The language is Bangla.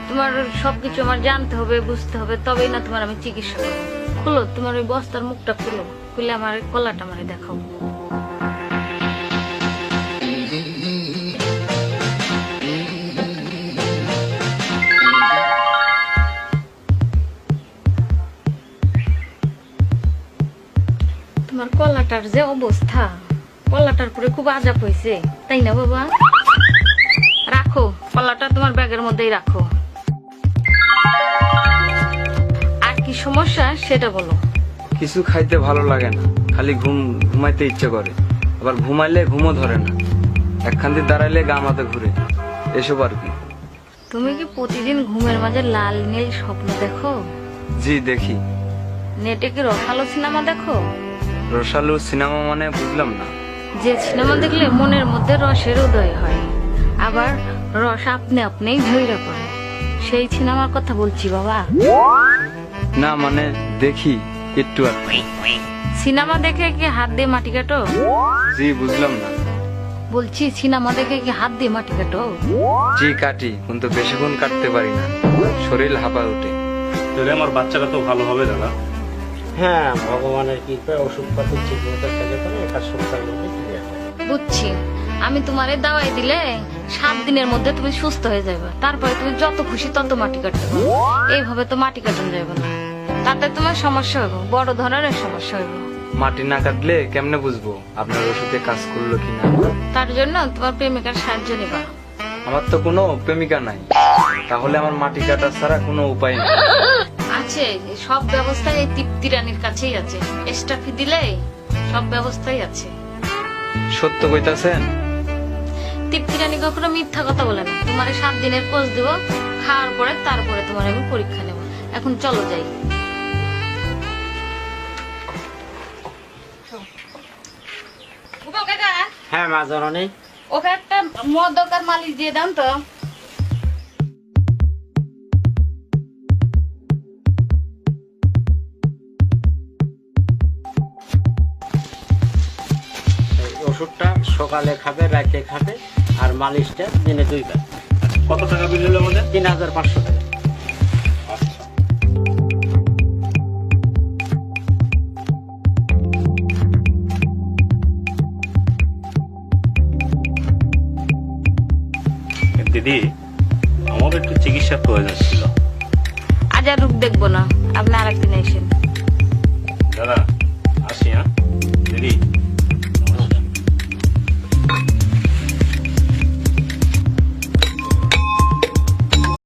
তোমার সবকিছু আমার জানতে হবে, বুঝতে হবে, তবেই না তোমার আমি চিকিৎসা করবো। খুলো তোমার ওই বস্তার মুখটা, খুলো, খুলে আমার কলাটা আমারে দেখাও। তোমার কলাটার যে অবস্থা, কলাটার পরে খুব আজাব হয়েছে, তাই না বাবা? রাখো কলাটা, তোমার ব্যাগের মধ্যেই রাখো। আর কি সমস্যা সেটা বলো। কিছু খাইতে ভালো লাগে না, খালি ঘুমাইতে ইচ্ছে করে, আবার ঘুমাইলে ঘুমও ধরে না, একখান দিয়ে দাঁড়াইলে গা মাথা ঘুরে, এসব আর কি। তুমি কি প্রতিদিন ঘুমের মাঝে লাল নীল স্বপ্ন দেখো? জি দেখি। নেটে কি রসালো সিনেমা দেখো? রসালু সিনেমা মানে বুঝলাম না। যে সিনেমা দেখলে মনের মধ্যে রসের উদয় হয়, আবার রস আপনি আপনিই ঝইরা পড়ে, সেই সিনেমার কথা বলছি বাবা। না মানে দেখি একটু আর কি। সিনেমা দেখে কি হাত দিয়ে মাটি কাটো? জি বুঝলাম না। বলছি সিনেমা দেখে কি হাত দিয়ে মাটি কাটো? জি কাটি, কিন্তু বেশিক্ষণ কাটতে পারি না, শরীর হাঁপায় ওঠে। তাহলে আমার বাচ্চাটা তো ভালো হবে দাদা। হ্যাঁ, ভগবানের কৃপায় ওষুধপাতি ঠিক মতো খেলে পরে একটা সপ্তাহের মধ্যে ঠিক আছে। বুঝছি, আমি তোমারে দাওয়াই দিলে 7 দিনের মধ্যে তুমি সুস্থ হয়ে যাবে, তারপরে তুমি যত খুশি তত মাটি কাটতে পারো। এইভাবে তো মাটি কাটন যাবে না, তাতে তোমার সমস্যা হইব, বড় ধরনের সমস্যা হইব। মাটি না কাটলে কেমনে বুঝবো আপনার ওষুধে কাজ করলো কিনা? তার জন্য তোমার প্রেমিকার সাহায্য নিবা। আমার তো কোনো প্রেমিকা নাই, তাহলে আমার মাটি কাটা ছাড়া কোনো উপায় নেই। আছে, সব ব্যবস্থা এই তৃপ্তি রানীর কাছেই আছে, এক্সট্রা ফি দিলে সব ব্যবস্থাই আছে। সত্য কইতাছেন? তৃপ্তি রানী কখনো মিথ্যা কথা বলে না। তোমার 7 দিনের কোর্স দিব, খাওয়ার পরে তারপরে তোমার আমি পরীক্ষা নেব। এখন চলো যাই। হ্যাঁ মা জননী, ওকে একটা মদ দরকার, মালিশ দিয়ে দাম তো। এই ওষুধটা সকালে খাবে, রাতে খাবে, আর মালিশটা দিনে 2 বার। কত টাকা বিল হলো আমাদের? 3500 টাকা। আচ্ছা। দিদি, আমার একটু চিকিৎসার প্রয়োজন ছিল। আজ আর রূপ দেখবো না, আপনি আরেকদিন এসেন। দাদা আসি। হ্যাঁ দিদি।